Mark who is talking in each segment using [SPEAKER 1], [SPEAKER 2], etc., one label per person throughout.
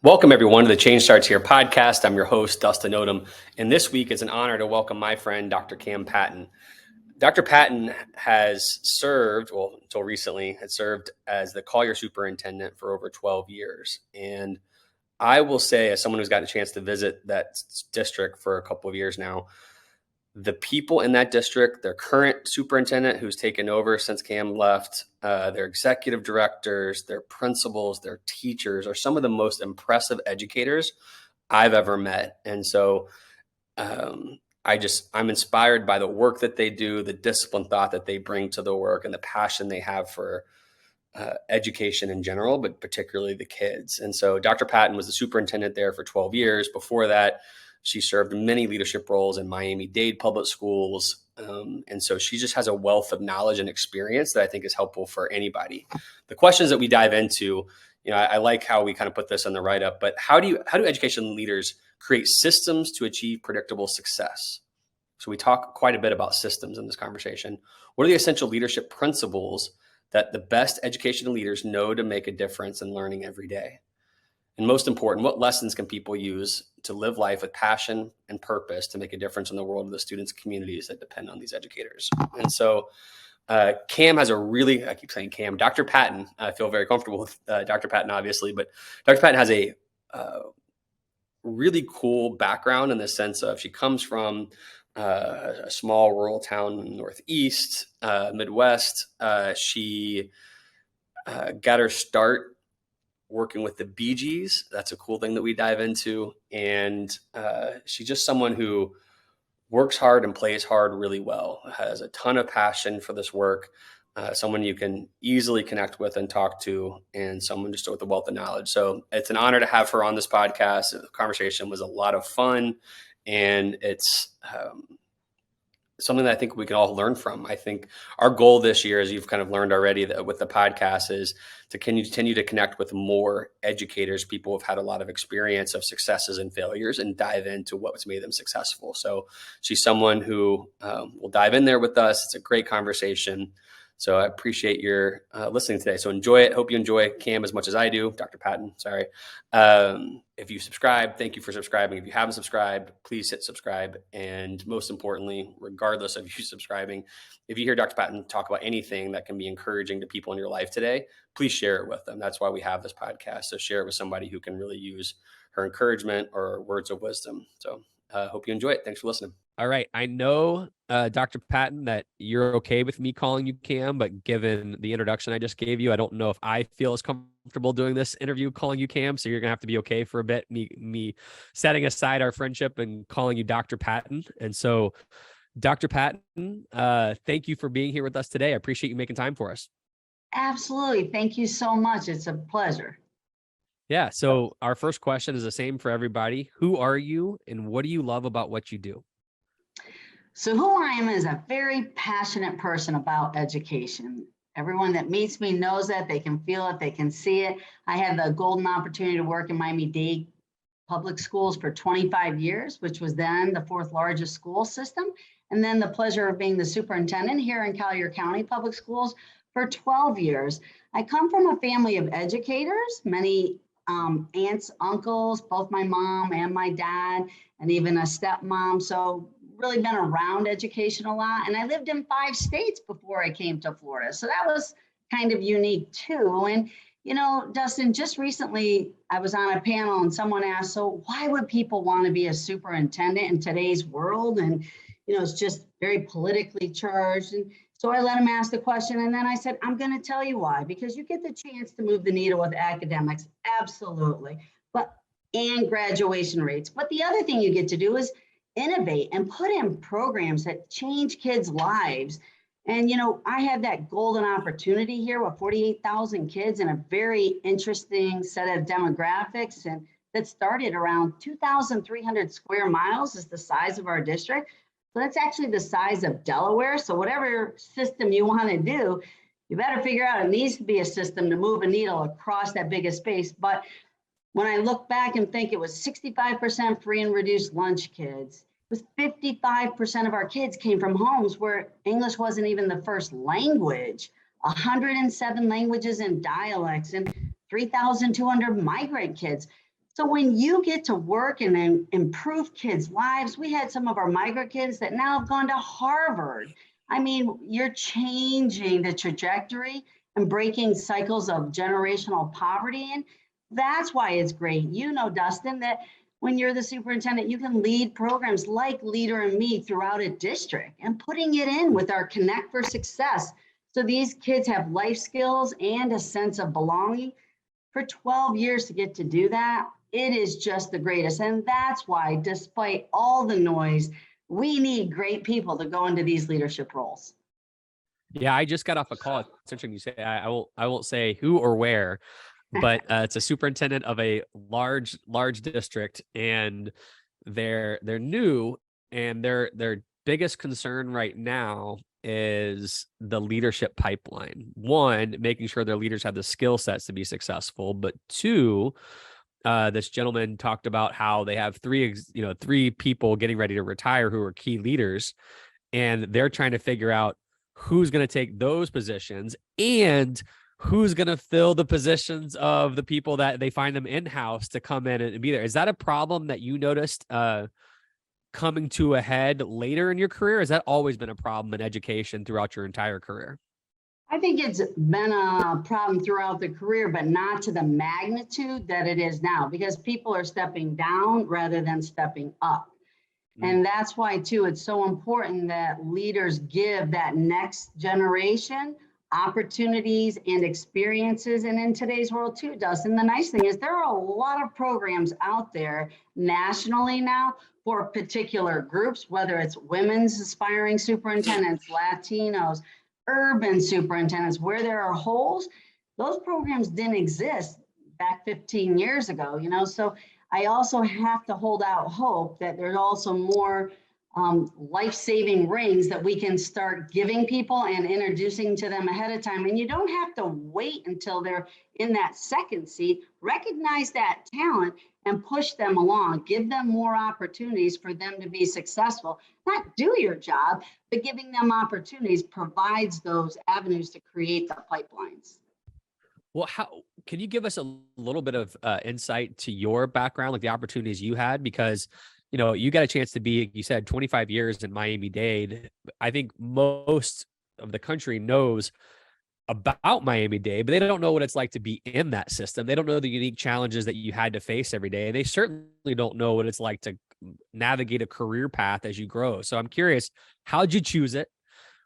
[SPEAKER 1] Welcome, everyone, to the Change Starts Here podcast. I'm your host, Dustin Odom, and this week it's an honor to welcome my friend, Dr. Kamela Patton. Dr. Patton has served, well, until recently, had served as the Collier Superintendent for over 12 years. And I will say, as someone who's gotten a chance to visit that district for a couple of years now, the people in that district, their current superintendent who's taken over since Cam left, their executive directors, their principals, their teachers are some of the most impressive educators I've ever met. And so I'm inspired by the work that they do, the disciplined thought that they bring to the work, and the passion they have for education in general, but particularly the kids. And so Dr. Patton was the superintendent there for 12 years. Before that, she served many leadership roles in Miami-Dade public schools. And so she just has a wealth of knowledge and experience that I think is helpful for anybody. The questions that we dive into, I like how we kind of put this on the write-up, but how do education leaders create systems to achieve predictable success? So we talk quite a bit about systems in this conversation. What are the essential leadership principles that the best education leaders know to make a difference in learning every day? And most important, what lessons can people use to live life with passion and purpose to make a difference in the world of the students' communities that depend on these educators? And so Cam has I keep saying Cam, Dr. Patton, I feel very comfortable with Dr. Patton, obviously, but Dr. Patton has a really cool background in the sense of she comes from a small rural town in the Northeast, Midwest. She got her start working with the Bee Gees. That's a cool thing that we dive into. And she's just someone who works hard and plays hard really well, has a ton of passion for this work, someone you can easily connect with and talk to, and someone just with a wealth of knowledge. So it's an honor to have her on this podcast. The conversation was a lot of fun, and it's something that I think we can all learn from. I think our goal this year, as you've kind of learned already with the podcast, is to continue to connect with more educators, people who've had a lot of experience of successes and failures, and dive into what's made them successful. So she's someone who will dive in there with us. It's a great conversation. So I appreciate your listening today. So enjoy it. Hope you enjoy Cam as much as I do. Dr. Patton, sorry. If you subscribe, thank you for subscribing. If you haven't subscribed, please hit subscribe. And most importantly, regardless of you subscribing, if you hear Dr. Patton talk about anything that can be encouraging to people in your life today, please share it with them. That's why we have this podcast. So share it with somebody who can really use her encouragement or words of wisdom. So hope you enjoy it. Thanks for listening. All right. I know, Dr. Patton, that you're okay with me calling you Cam, but given the introduction I just gave you, I don't know if I feel as comfortable doing this interview calling you Cam. So you're going to have to be okay for a bit, me setting aside our friendship and calling you Dr. Patton. And so, Dr. Patton, thank you for being here with us today. I appreciate you making time for us.
[SPEAKER 2] Absolutely. Thank you so much. It's a pleasure.
[SPEAKER 1] Yeah. So our first question is the same for everybody. Who are you and what do you love about what you do?
[SPEAKER 2] So who I am is a very passionate person about education. Everyone that meets me knows that. They can feel it. They can see it. I had the golden opportunity to work in Miami-Dade public schools for 25 years, which was then the fourth largest school system. And then the pleasure of being the superintendent here in Collier County Public Schools for 12 years. I come from a family of educators, many aunts, uncles, both my mom and my dad, and even a stepmom. So really been around education a lot. And I lived in 5 states before I came to Florida. So that was kind of unique too. And, Dustin, just recently I was on a panel and someone asked, so why would people want to be a superintendent in today's world? And, it's just very politically charged. And so I let him ask the question. And then I said, I'm going to tell you why, because you get the chance to move the needle with academics. Absolutely. And graduation rates. But the other thing you get to do is innovate and put in programs that change kids' lives. And, I had that golden opportunity here with 48,000 kids and a very interesting set of demographics, and that started around 2,300 square miles is the size of our district. So that's actually the size of Delaware. So whatever system you want to do, you better figure out it needs to be a system to move a needle across that biggest space. But when I look back and think it was 65% free and reduced lunch kids, it was 55% of our kids came from homes where English wasn't even the first language, 107 languages and dialects, and 3,200 migrant kids. So when you get to work and then improve kids' lives, we had some of our migrant kids that now have gone to Harvard. I mean, you're changing the trajectory and breaking cycles of generational poverty. And that's why it's great. You know, Dustin, that when you're the superintendent, you can lead programs like Leader in Me throughout a district and putting it in with our Connect for Success. So these kids have life skills and a sense of belonging. For 12 years to get to do that, it is just the greatest. And that's why, despite all the noise, we need great people to go into these leadership roles.
[SPEAKER 3] Yeah, I just got off a call. It's interesting you say. I won't say who or where, but it's a superintendent of a large district, and they're new, and their biggest concern right now is the leadership pipeline. One, making sure their leaders have the skill sets to be successful, but two, this gentleman talked about how they have three people getting ready to retire who are key leaders, and they're trying to figure out who's going to take those positions and who's going to fill the positions of the people that they find them in-house to come in and be there. Is that a problem that you noticed coming to a head later in your career? Has that always been a problem in education throughout your entire career?
[SPEAKER 2] I think it's been a problem throughout the career, but not to the magnitude that it is now, because people are stepping down rather than stepping up. And that's why, too, it's so important that leaders give that next generation opportunities and experiences. And in today's world, too, Dustin, the nice thing is there are a lot of programs out there nationally now for particular groups, whether it's women's aspiring superintendents, Latinos, urban superintendents, where there are holes. Those programs didn't exist back 15 years ago, you know, so I also have to hold out hope that there's also more life-saving rings that we can start giving people and introducing to them ahead of time. And you don't have to wait until they're in that second seat. Recognize that talent and push them along. Give them more opportunities for them to be successful. Not do your job, but giving them opportunities provides those avenues to create the pipelines.
[SPEAKER 3] Well, how can you give us a little bit of insight to your background, like the opportunities you had? Because, you know, you got a chance to be, you said 25 years in Miami-Dade. I think most of the country knows about Miami-Dade, but they don't know what it's like to be in that system. They don't know the unique challenges that you had to face every day. And they certainly don't know what it's like to navigate a career path as you grow. So I'm curious, how'd you choose it?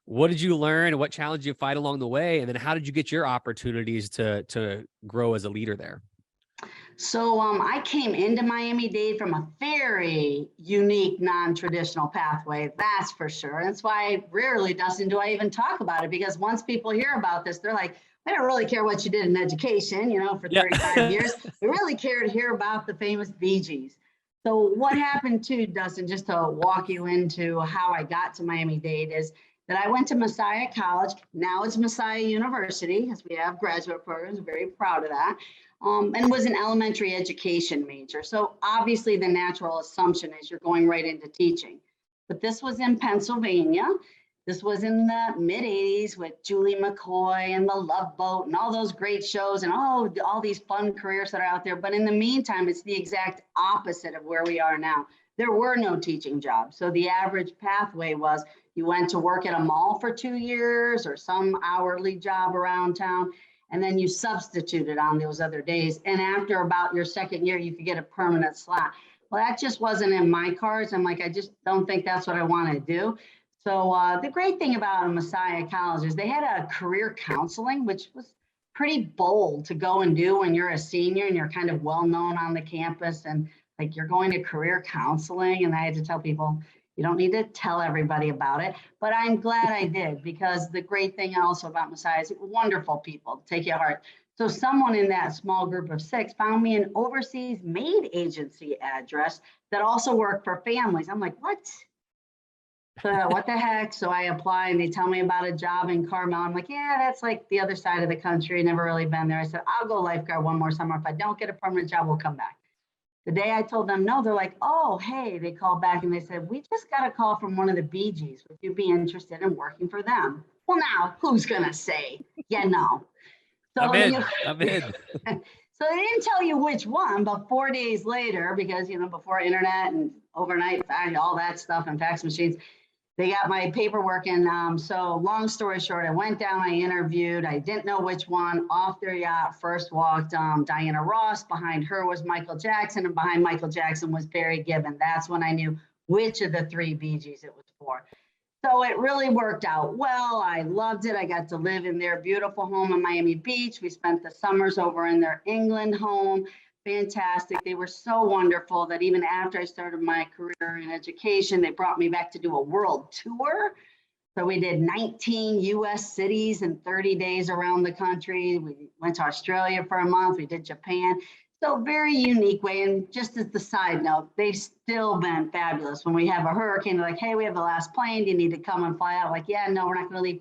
[SPEAKER 3] What did you learn? What challenge did you fight along the way? And then how did you get your opportunities to grow as a leader there?
[SPEAKER 2] So I came into Miami-Dade from a very unique, non-traditional pathway, that's for sure. That's why rarely, Dustin, do I even talk about it, because once people hear about this, they're like, I don't really care what you did in education, you know, for 35 years. We really care to hear about the famous Bee Gees. So what happened to, Dustin, just to walk you into how I got to Miami-Dade, is that I went to Messiah College. Now it's Messiah University, as we have graduate programs. I'm very proud of that. And was an elementary education major. So obviously the natural assumption is you're going right into teaching. But this was in Pennsylvania. This was in the mid 80s with Julie McCoy and The Love Boat and all those great shows and all these fun careers that are out there. But in the meantime, it's the exact opposite of where we are now. There were no teaching jobs. So the average pathway was you went to work at a mall for 2 years or some hourly job around town, and then you substituted on those other days. And after about your second year, you could get a permanent slot. Well, that just wasn't in my cards. I'm like, I just don't think that's what I want to do. So the great thing about Messiah College is they had a career counseling, which was pretty bold to go and do when you're a senior and you're kind of well known on the campus, and like you're going to career counseling. And I had to tell people, you don't need to tell everybody about it, but I'm glad I did, because the great thing also about Messiah is wonderful people, take your heart. So someone in that small group of 6 found me an overseas maid agency address that also worked for families. I'm like, what? So what the heck? So I apply and they tell me about a job in Carmel. I'm like, yeah, that's like the other side of the country. Never really been there. I said, I'll go lifeguard one more summer. If I don't get a permanent job, we'll come back. The day I told them no, they're like, oh, hey, they called back and they said, we just got a call from one of the Bee Gees. Would you be interested in working for them? Well, now who's going to say, yeah, no. So,
[SPEAKER 3] I'm in.
[SPEAKER 2] So they didn't tell you which one, but 4 days later, because, before internet and overnight, all that stuff and fax machines, they got my paperwork. And so long story short, I went down, I interviewed, I didn't know which one. Off their yacht first walked Diana Ross. Behind her was Michael Jackson, and behind Michael Jackson was Barry Gibbon. That's when I knew which of the three Bee Gees it was for. So it really worked out well. I loved it. I got to live in their beautiful home in Miami Beach. We spent the summers over in their England home. Fantastic. They were so wonderful that even after I started my career in education, they brought me back to do a world tour. So we did 19 US cities in 30 days around the country. We went to Australia for a month. We did Japan. So very unique way. And just as the side note, they've still been fabulous. When we have a hurricane, they're like, hey, we have the last plane. Do you need to come and fly out? Like, yeah, no, we're not going to leave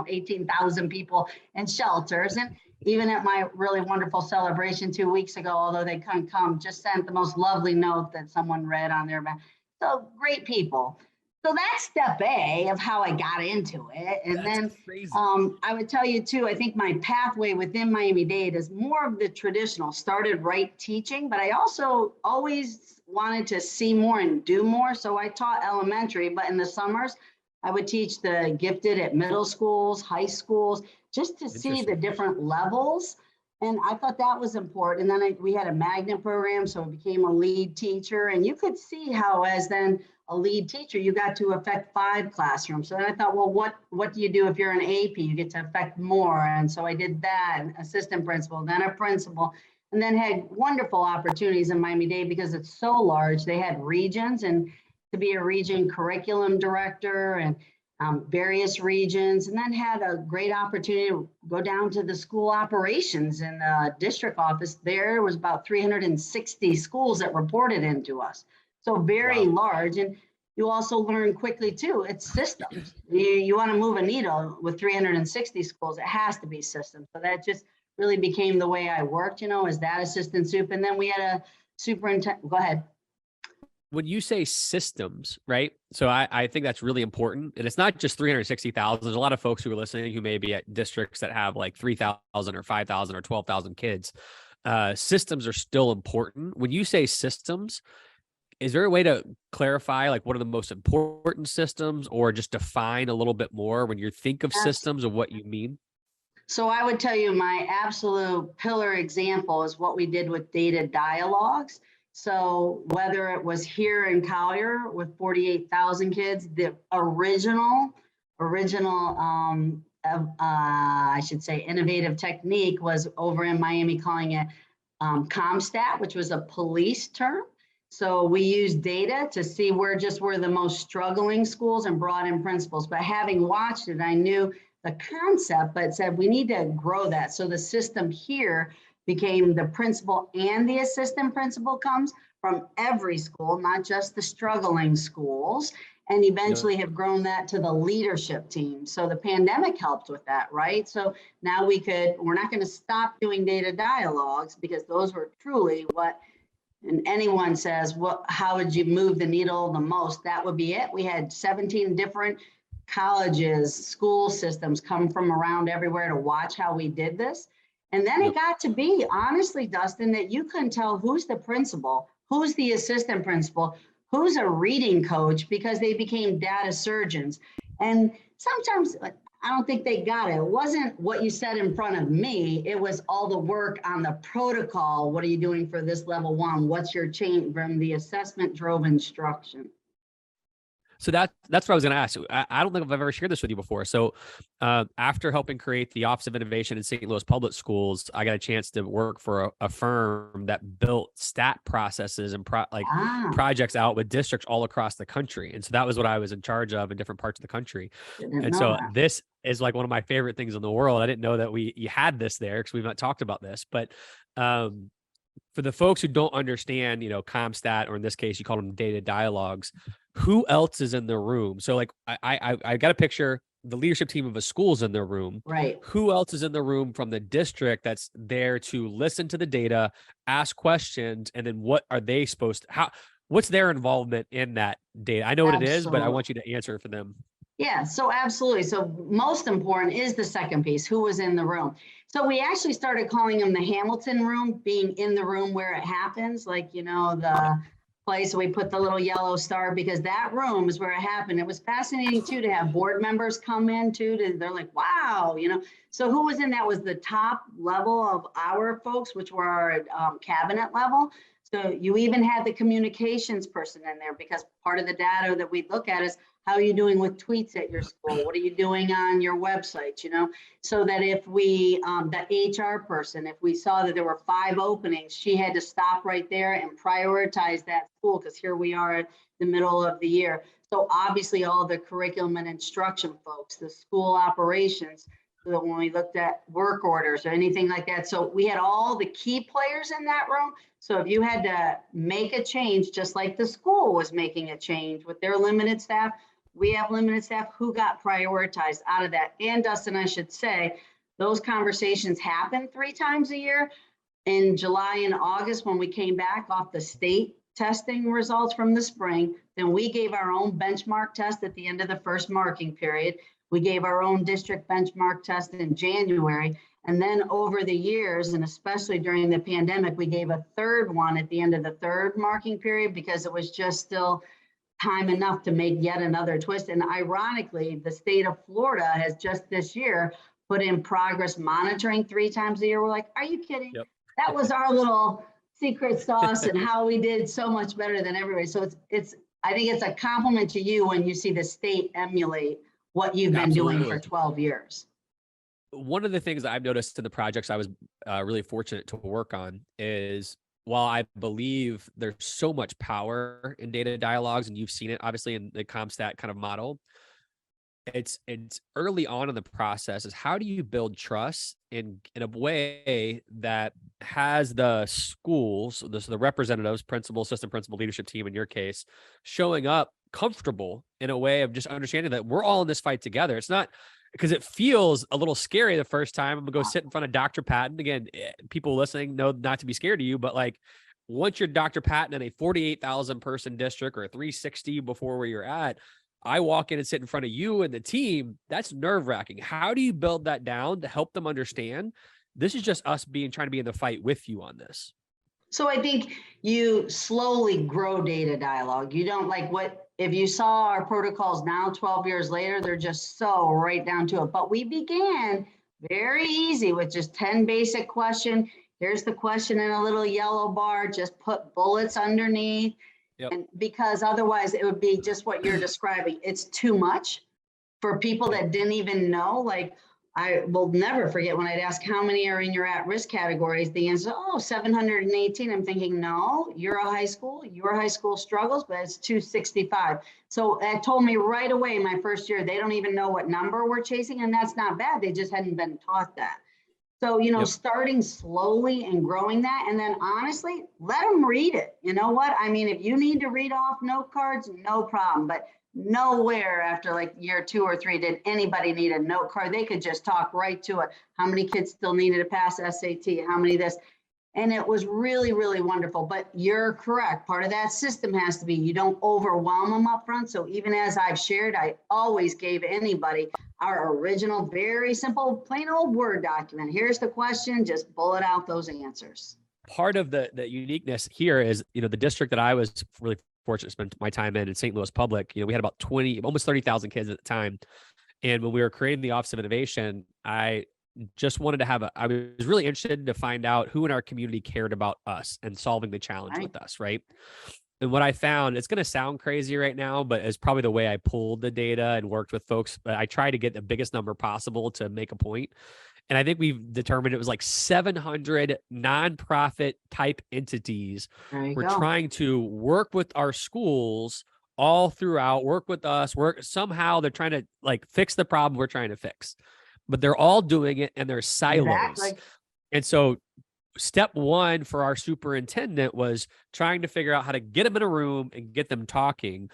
[SPEAKER 2] 18,000 people in shelters. And even at my really wonderful celebration 2 weeks ago, although they couldn't come, just sent the most lovely note that someone read on their back. So great people. So that's step A of how I got into it. And
[SPEAKER 3] That's crazy.
[SPEAKER 2] I would tell you too, I think my pathway within Miami-Dade is more of the traditional, started right teaching, but I also always wanted to see more and do more. So I taught elementary, but in the summers, I would teach the gifted at middle schools, high schools, just to see the different levels. And I thought that was important. And then we had a magnet program, so I became a lead teacher. And you could see how as then a lead teacher, you got to affect 5 classrooms. So then I thought, well, what do you do if you're an AP? You get to affect more. And so I did that, assistant principal, then a principal, and then had wonderful opportunities in Miami-Dade because it's so large. They had regions, and to be a region curriculum director and various regions, and then had a great opportunity to go down to the school operations in the district office. There was about 360 schools that reported into us. So very large. And you also learn quickly too, it's systems. You want to move a needle with 360 schools, it has to be systems. So that just really became the way I worked, as that assistant soup. And then we had a superintendent, go ahead.
[SPEAKER 3] When you say systems, right? So I think that's really important. And it's not just 360,000. There's a lot of folks who are listening who may be at districts that have like 3,000 or 5,000 or 12,000 kids. Systems are still important. When you say systems, is there a way to clarify like what are the most important systems, or just define a little bit more when you think of systems of what you mean?
[SPEAKER 2] So I would tell you my absolute pillar example is what we did with data dialogues. So whether it was here in Collier with 48,000 kids, the original, I should say, innovative technique was over in Miami calling it ComStat, which was a police term. So we used data to see where the most struggling schools and brought in principals. But having watched it, I knew the concept, but said we need to grow that. So the system here became the principal and the assistant principal comes from every school, not just the struggling schools, and eventually have grown that to the leadership team. So the pandemic helped with that, right? So now we're not going to stop doing data dialogues because those were truly what, and anyone says, how would you move the needle the most? That would be it. We had 17 different colleges, school systems come from around everywhere to watch how we did this. And then it got to be, honestly, Dustin, that you couldn't tell who's the principal, who's the assistant principal, who's a reading coach, because they became data surgeons. And sometimes I don't think they got it. It wasn't what you said in front of me. It was all the work on the protocol. What are you doing for this level 1? What's your change from the assessment drove instruction?
[SPEAKER 3] So that's what I was going to ask. I don't think I've ever shared this with you before. So after helping create the Office of Innovation in St. Louis Public Schools, I got a chance to work for a firm that built stat processes and projects out with districts all across the country. And so that was what I was in charge of in different parts of the country. And so this is like one of my favorite things in the world. I didn't know that you had this there because we've not talked about this, but for the folks who don't understand, ComStat, or in this case, you call them data dialogues, who else is in the room? So like, I got a picture, the leadership team of a school's in the room.
[SPEAKER 2] Right.
[SPEAKER 3] Who else is in the room from the district that's there to listen to the data, ask questions, and then what are they supposed to, what's their involvement in that data? I know what it is, but I want you to answer for them.
[SPEAKER 2] Yeah, so absolutely. So most important is the second piece, who was in the room. So we actually started calling them the Hamilton room, being in the room where it happens, like, you know, the place we put the little yellow star, because that room is where it happened. It was fascinating too, to have board members come in too, they're like, wow, you know. So who was in that was the top level of our folks, which were our cabinet level. So you even had the communications person in there, because part of the data that we look at is how are you doing with tweets at your school? What are you doing on your website? You know, so that if we, the HR person, if we saw that there were 5 openings, she had to stop right there and prioritize that school, because here we are at the middle of the year. So obviously all the curriculum and instruction folks, the school operations, so that when we looked at work orders or anything like that. So we had all the key players in that room. So if you had to make a change, just like the school was making a change with their limited staff, we have limited staff, who got prioritized out of that. And Dustin, I should say, those conversations happen 3 times a year. In July and August, when we came back off the state testing results from the spring, then we gave our own benchmark test at the end of the first marking period. We gave our own district benchmark test in January. And then over the years, and especially during the pandemic, we gave a 3rd one at the end of the 3rd marking period, because it was just still time enough to make yet another twist. And ironically, the state of Florida has just this year put in progress monitoring 3 times a year. We're like, are you kidding?
[SPEAKER 3] Yep.
[SPEAKER 2] That was our little secret sauce and how we did so much better than everybody. So I think it's a compliment to you when you see the state emulate what you've been doing for 12 years.
[SPEAKER 3] One of the things that I've noticed in the projects I was really fortunate to work on is, while I believe there's so much power in data dialogues, and you've seen it obviously in the CompStat kind of model, it's early on in the process is how do you build trust in a way that has the schools, the representatives, principal, assistant principal, leadership team in your case, showing up comfortable in a way of just understanding that we're all in this fight together. It's not, because it feels a little scary the first time. I'm gonna go sit in front of Dr. Patton. Again, people listening know not to be scared of you, but like once you're Dr. Patton in a 48,000 person district or a 360 before where you're at, I walk in and sit in front of you and the team, that's nerve wracking. How do you build that down to help them understand this is just us trying to be in the fight with you on this?
[SPEAKER 2] So I think you slowly grow data dialogue. You don't like if you saw our protocols now, 12 years later, they're just so right down to it. But we began very easy with just 10 basic questions. Here's the question in a little yellow bar, just put bullets underneath.
[SPEAKER 3] Yep.
[SPEAKER 2] And because otherwise it would be just what you're describing. It's too much for people that didn't even know. Like, I will never forget when I'd ask how many are in your at-risk categories, the answer, 718. I'm thinking, no, your high school struggles, but it's 265. So that told me right away my first year, they don't even know what number we're chasing, and that's not bad. They just hadn't been taught that. So, starting slowly and growing that, and then honestly, let them read it. You know what? I mean, if you need to read off note cards, no problem, but nowhere after like year 2 or 3 did anybody need a note card. They could just talk right to it. How many kids still needed to pass SAT? How many this? And it was really, really wonderful. But you're correct. Part of that system has to be you don't overwhelm them up front. So even as I've shared, I always gave anybody our original, very simple, plain old Word document. Here's the question, just bullet out those answers.
[SPEAKER 3] Part of the uniqueness here is, the district that I was really fortunate to spend my time in St. Louis Public, we had about almost 30,000 kids at the time. And when we were creating the Office of Innovation, I just wanted to I was really interested to find out who in our community cared about us and solving the challenge with us, right? And what I found, it's going to sound crazy right now, but it's probably the way I pulled the data and worked with folks. But I tried to get the biggest number possible to make a point. And I think we've determined it was like 700 nonprofit type entities were trying to work with our schools all throughout, work with us, somehow they're trying to like fix the problem we're trying to fix. But they're all doing it in their silos. Exactly. And so step one for our superintendent was trying to figure out how to get them in a room and get them talking.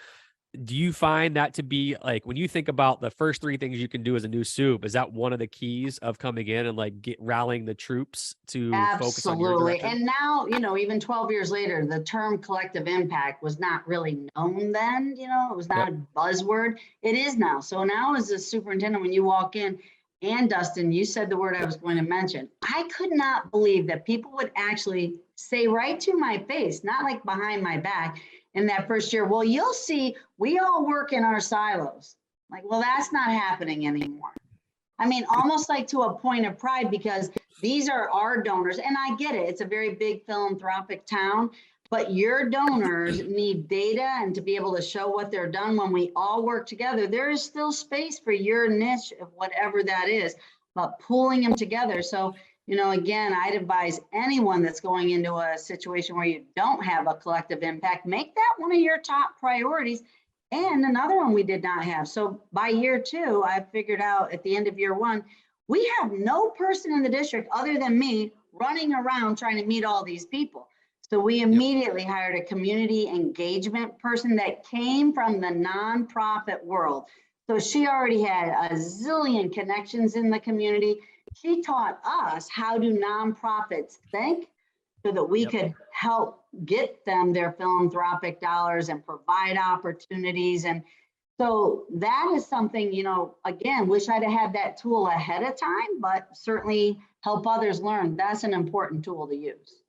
[SPEAKER 3] Do you find that to be like, when you think about the first 3 things you can do as a new soup, is that one of the keys of coming in and like rallying the troops to focus on your direction?
[SPEAKER 2] And now, even 12 years later, the term collective impact was not really known then, it was not a buzzword. It is now. So now as a superintendent, when you walk in, and Dustin, you said the word I was going to mention. I could not believe that people would actually say right to my face, not like behind my back in that first year, well, you'll see, we all work in our silos. Like, well, that's not happening anymore. I mean, almost like to a point of pride, because these are our donors. And I get it. It's a very big philanthropic town, but your donors need data and to be able to show what they're done. When we all work together, there is still space for your niche of whatever that is, but pooling them together. So, you know, again, I'd advise anyone that's going into a situation where you don't have a collective impact, make that one of your top priorities. And another one we did not have. So by year 2, I figured out at the end of year 1, we have no person in the district other than me running around trying to meet all these people. So we immediately hired a community engagement person that came from the nonprofit world. So she already had a zillion connections in the community. She taught us how do nonprofits think so that we could help get them their philanthropic dollars and provide opportunities. And so that is something, you know, again, wish I'd have had that tool ahead of time, but certainly help others learn. That's an important tool to use.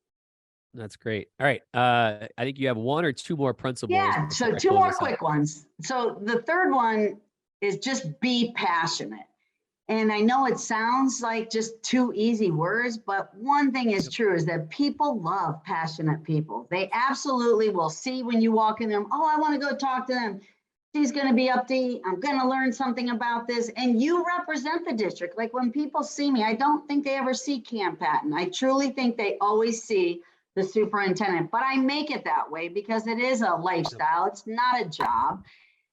[SPEAKER 3] That's great. All right. I think you have 1 or 2 more principles.
[SPEAKER 2] Yeah, so
[SPEAKER 3] before I
[SPEAKER 2] 2
[SPEAKER 3] close
[SPEAKER 2] more
[SPEAKER 3] this out.
[SPEAKER 2] quick ones. So the third one is just be passionate. And I know it sounds like just 2 easy words, but one thing is true is that people love passionate people. They absolutely will see when you walk in them, oh, I want to go talk to them. She's going to be upbeat. I'm going to learn something about this. And you represent the district. Like when people see me, I don't think they ever see Cam Patton. I truly think they always see the superintendent, but I make it that way because it is a lifestyle. It's not a job.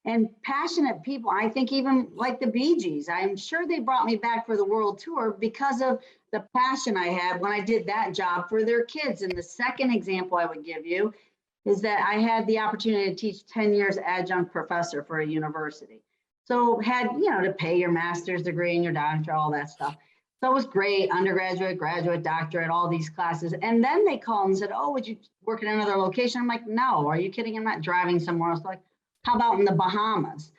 [SPEAKER 2] And passionate people, I think even like the Bee Gees, I'm sure they brought me back for the world tour because of the passion I had when I did that job for their kids. And the second example I would give you is that I had the opportunity to teach 10 years adjunct professor for a university. So had, you know, to pay your master's degree and your doctorate, all that stuff. So it was great, undergraduate, graduate, doctorate, all these classes. And then they called and said, oh, would you work at another location? I'm like, no, are you kidding? I'm not driving somewhere else. Like, how about in the Bahamas?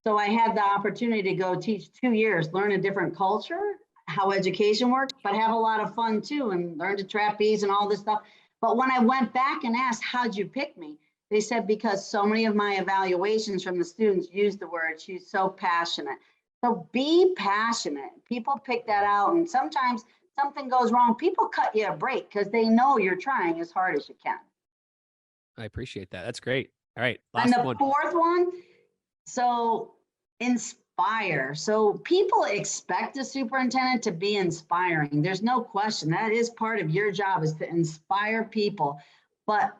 [SPEAKER 2] So I had the opportunity to go teach 2 years, learn a different culture, how education works, but have a lot of fun too, and learn to trap bees and all this stuff. But when I went back and asked, how'd you pick me? They said, because so many of my evaluations from the students used the word, she's so passionate. So be passionate. People pick that out. And sometimes something goes wrong. People cut you a break because they know you're trying as hard as you can.
[SPEAKER 3] I appreciate that. That's great. All right.
[SPEAKER 2] And
[SPEAKER 3] Last
[SPEAKER 2] the
[SPEAKER 3] one.
[SPEAKER 2] fourth one, so inspire. So people expect a superintendent to be inspiring. There's no question. That is part of your job, is to inspire people. But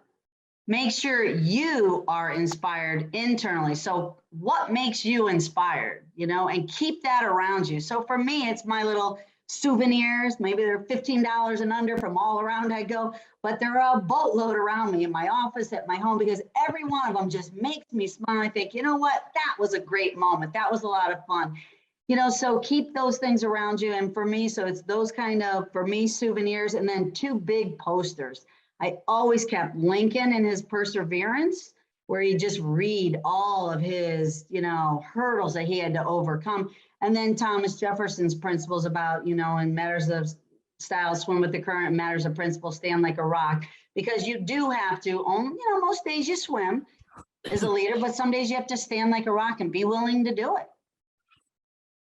[SPEAKER 2] make sure you are inspired internally. So what makes you inspired, you know, and keep that around you. So for me, it's my little souvenirs. Maybe they're $15 and under from all around I go, but they're a boatload around me in my office, at my home, because every one of them just makes me smile. I think, you know what, that was a great moment. That was a lot of fun. You know, so keep those things around you. And for me, so it's those kind of, for me, souvenirs, and then 2 big posters. I always kept Lincoln and his perseverance, where you just read all of his, you know, hurdles that he had to overcome. And then Thomas Jefferson's principles about, you know, in matters of style, swim with the current, matters of principle, stand like a rock. Because you do have to, you know, most days you swim as a leader, but some days you have to stand like a rock and be willing to do it.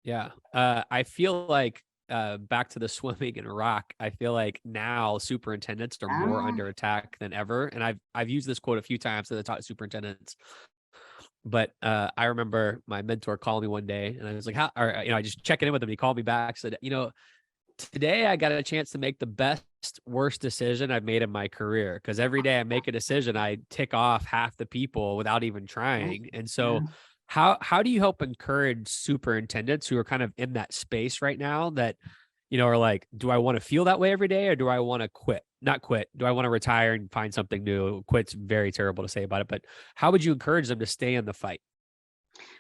[SPEAKER 3] Yeah. I feel like back to the swimming and rock, I feel like now superintendents are more under attack than ever. And I've used this quote a few times to the top superintendents. But I remember my mentor calling me one day, and I was like, "How?" Or you know, I just checking in with him. He called me back, said, "You know, today I got a chance to make the best worst decision I've made in my career, because every day I make a decision, I tick off half the people without even trying." And so, how do you help encourage superintendents who are kind of in that space right now that, you know, are like, do I want to feel that way every day, or do I want to quit? Not quit. Do I want to retire and find something new? Quit's very terrible to say about it, but how would you encourage them to stay in the fight?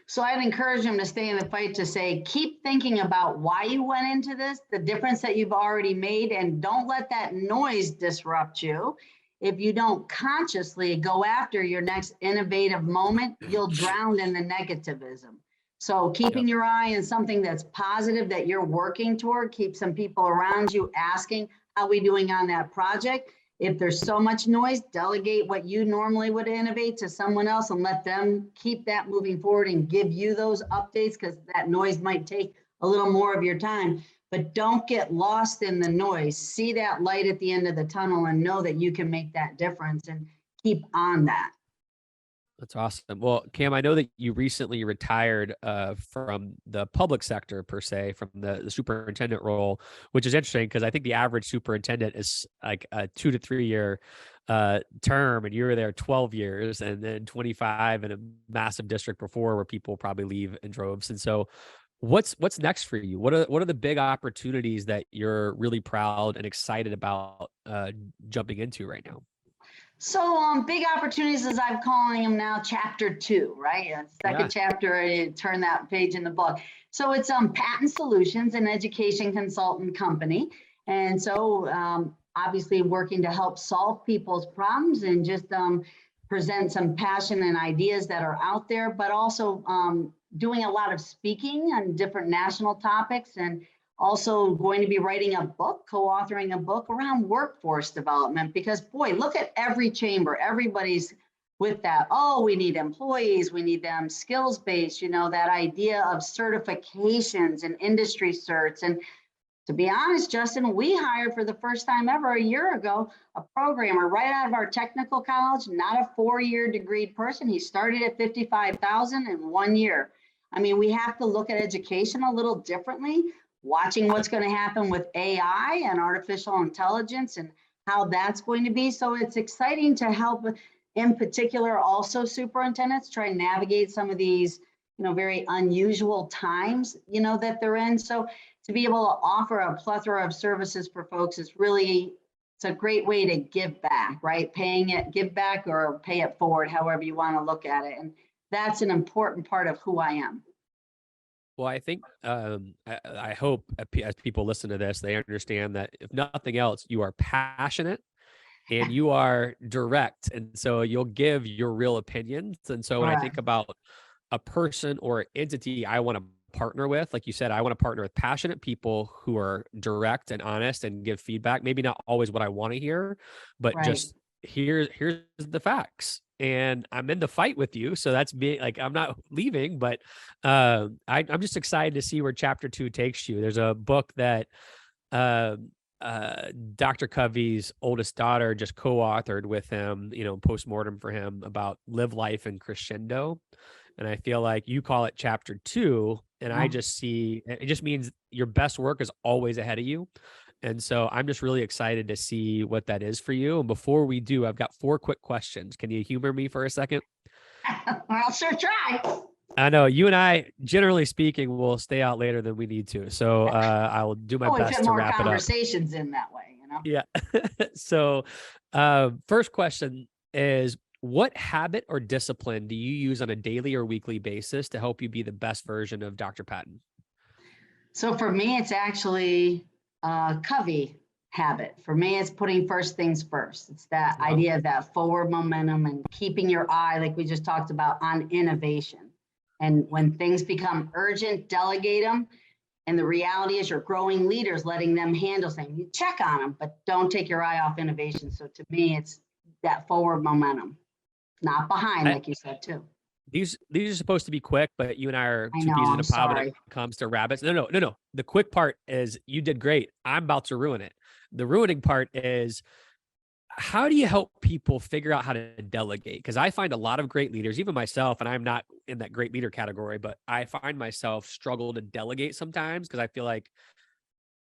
[SPEAKER 2] So I'd encourage them to stay in the fight, to say, keep thinking about why you went into this, the difference that you've already made, and don't let that noise disrupt you. If you don't consciously go after your next innovative moment, you'll drown in the negativism. So keeping your eye on something that's positive that you're working toward, keep some people around you asking, how are we doing on that project? If there's so much noise, delegate what you normally would innovate to someone else and let them keep that moving forward and give you those updates, because that noise might take a little more of your time. But don't get lost in the noise. See that light at the end of the tunnel and know that you can make that difference and keep on that.
[SPEAKER 3] That's awesome. Well, Cam, I know that you recently retired from the public sector per se, from the superintendent role, which is interesting because I think the average superintendent is like a 2 to 3 year term, and you were there 12 years and then 25 in a massive district before, where people probably leave in droves. And so, what's next for you? What are the big opportunities that you're really proud and excited about jumping into right now?
[SPEAKER 2] So big opportunities, as I'm calling them now, chapter 2, right? Second chapter, I turn that page in the book. So it's Patton Solutions, an education consultant company. And so obviously working to help solve people's problems and just present some passion and ideas that are out there, but also doing a lot of speaking on different national topics, and also going to be writing a book, co-authoring a book around workforce development, because boy, look at every chamber, everybody's with that. Oh, we need employees, we need them skills-based, that idea of certifications and industry certs. And to be honest, Justin, we hired for the first time ever a year ago, a programmer right out of our technical college, not a 4-year degreed person. He started at $55,000 in 1 year. I mean, we have to look at education a little differently, watching what's going to happen with AI and artificial intelligence and how that's going to be. So it's exciting to help, in particular, also superintendents try and navigate some of these, very unusual times, that they're in. So to be able to offer a plethora of services for folks is really, it's a great way to give back, right? Give back or pay it forward, however you want to look at it. And that's an important part of who I am.
[SPEAKER 3] Well, I think I hope as people listen to this, they understand that if nothing else, you are passionate and you are direct. And so you'll give your real opinions. And so when I think about a person or entity I want to partner with, like you said, I want to partner with passionate people who are direct and honest and give feedback. Maybe not always what I want to hear, but just here's the facts. And I'm in the fight with you. So that's me. Like, I'm not leaving, but I'm just excited to see where chapter 2 takes you. There's a book that Dr. Covey's oldest daughter just co-authored with him, postmortem for him, about live life in crescendo. And I feel like you call it chapter 2. And I just see, it just means your best work is always ahead of you. And so I'm just really excited to see what that is for you. And before we do, I've got 4 quick questions. Can you humor me for a second?
[SPEAKER 2] I'll sure try.
[SPEAKER 3] I know you and I, generally speaking, will stay out later than we need to. So I will do my best to wrap it up.
[SPEAKER 2] Conversations in that way,
[SPEAKER 3] Yeah. So first question is, what habit or discipline do you use on a daily or weekly basis to help you be the best version of Dr. Patton?
[SPEAKER 2] So for me, it's actually Covey habit. For me, it's putting first things first. It's that idea of that forward momentum and keeping your eye, like we just talked about, on innovation. And when things become urgent, delegate them. And the reality is you're growing leaders, letting them handle things. You check on them, but don't take your eye off innovation. So to me, it's that forward momentum, not behind, like you said, too.
[SPEAKER 3] These are supposed to be quick, but you and I are two peas in a pod when it comes to rabbits. No. The quick part is you did great. I'm about to ruin it. The ruining part is, how do you help people figure out how to delegate? Because I find a lot of great leaders, even myself, and I'm not in that great leader category, but I find myself struggle to delegate sometimes because I feel like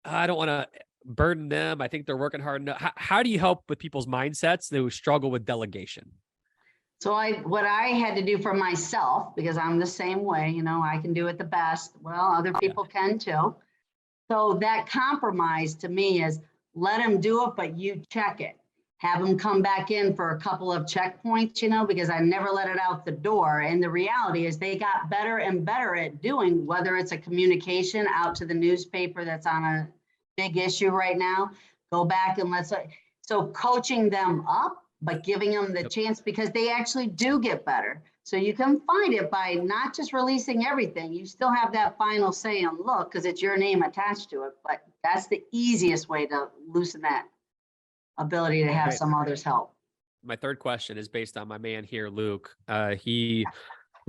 [SPEAKER 3] I don't want to burden them. I think they're working hard enough. How do you help with people's mindsets who struggle with delegation?
[SPEAKER 2] So what I had to do for myself, because I'm the same way, I can do it the best. Well, other people can too. So that compromise to me is let them do it, but you check it. Have them come back in for a couple of checkpoints, because I never let it out the door. And the reality is they got better and better at doing, whether it's a communication out to the newspaper that's on a big issue right now, go back and so coaching them up, but giving them the chance, because they actually do get better. So you can find it by not just releasing everything. You still have that final say and look because it's your name attached to it. But that's the easiest way to loosen that ability to have
[SPEAKER 3] Right.
[SPEAKER 2] some others help.
[SPEAKER 3] My third question is based on my man here, Luke. We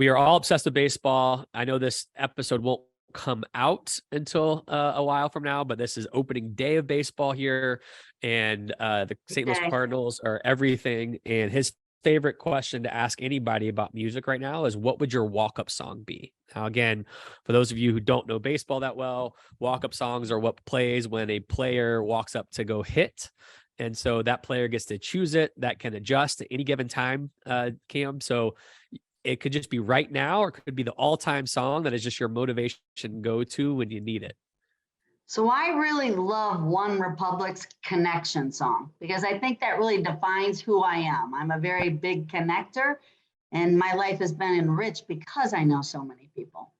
[SPEAKER 3] are all obsessed with baseball. I know this episode won't come out until a while from now, but this is opening day of baseball here, and the St. Louis
[SPEAKER 2] Okay.
[SPEAKER 3] Cardinals are everything. And his favorite question to ask anybody about music right now is, what would your walk-up song be? Now, again, for those of you who don't know baseball that well, walk-up songs are what plays when a player walks up to go hit. And so that player gets to choose it. That can adjust at any given time, Cam. So it could just be right now, or it could be the all-time song that is just your motivation go-to when you need it.
[SPEAKER 2] So I really love One Republic's Connection song because I think that really defines who I am. I'm a very big connector, and my life has been enriched because I know so many people.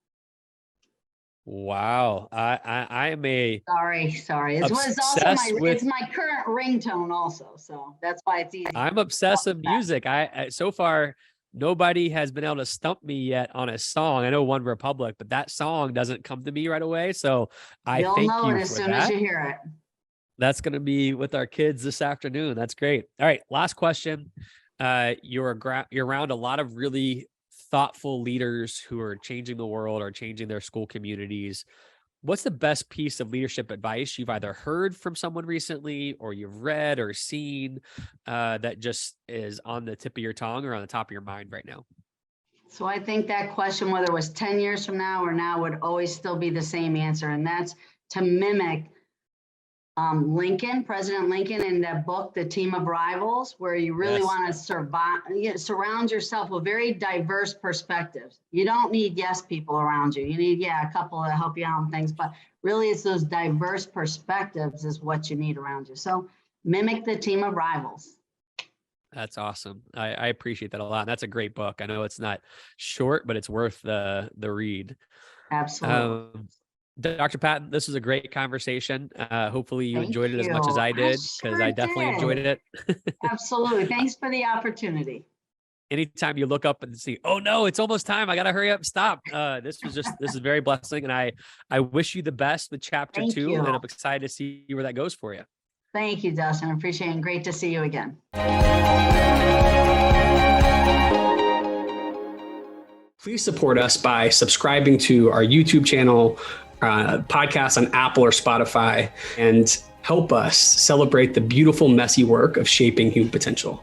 [SPEAKER 3] Wow. I am a
[SPEAKER 2] Sorry. It's my current ringtone also. So that's why it's easy.
[SPEAKER 3] I'm obsessed with music. I so far nobody has been able to stump me yet on a song. I know One Republic, but that song doesn't come to me right away. So
[SPEAKER 2] You'll
[SPEAKER 3] thank
[SPEAKER 2] know
[SPEAKER 3] you
[SPEAKER 2] it as
[SPEAKER 3] for
[SPEAKER 2] soon
[SPEAKER 3] that.
[SPEAKER 2] as you hear it.
[SPEAKER 3] That's going to be with our kids this afternoon. That's great. All right. Last question. You're around a lot of really thoughtful leaders who are changing the world or changing their school communities. What's the best piece of leadership advice you've either heard from someone recently, or you've read or seen that just is on the tip of your tongue or on the top of your mind right now?
[SPEAKER 2] So I think that question, whether it was 10 years from now or now, would always still be the same answer. And that's to mimic President Lincoln in that book, The Team of Rivals, where you really want to surround yourself with very diverse perspectives. You don't need yes people around you. You need, a couple to help you out on things, but really it's those diverse perspectives is what you need around you. So mimic The Team of Rivals.
[SPEAKER 3] That's awesome. I appreciate that a lot. That's a great book. I know it's not short, but it's worth the read.
[SPEAKER 2] Absolutely.
[SPEAKER 3] Dr. Patton, this was a great conversation. Hopefully you
[SPEAKER 2] Thank
[SPEAKER 3] enjoyed it as much
[SPEAKER 2] you.
[SPEAKER 3] as I did,
[SPEAKER 2] sure
[SPEAKER 3] because I definitely
[SPEAKER 2] did.
[SPEAKER 3] enjoyed it.
[SPEAKER 2] Absolutely. Thanks for the opportunity.
[SPEAKER 3] Anytime you look up and see, oh no, it's almost time, I got to hurry up, stop. This is very blessing. And I wish you the best with chapter
[SPEAKER 2] Thank
[SPEAKER 3] 2,
[SPEAKER 2] you.
[SPEAKER 3] and I'm excited to see where that goes for you.
[SPEAKER 2] Thank you, Dustin. I appreciate it. And great to see you again.
[SPEAKER 1] Please support us by subscribing to our YouTube channel, podcast on Apple or Spotify, and help us celebrate the beautiful, messy work of shaping human potential.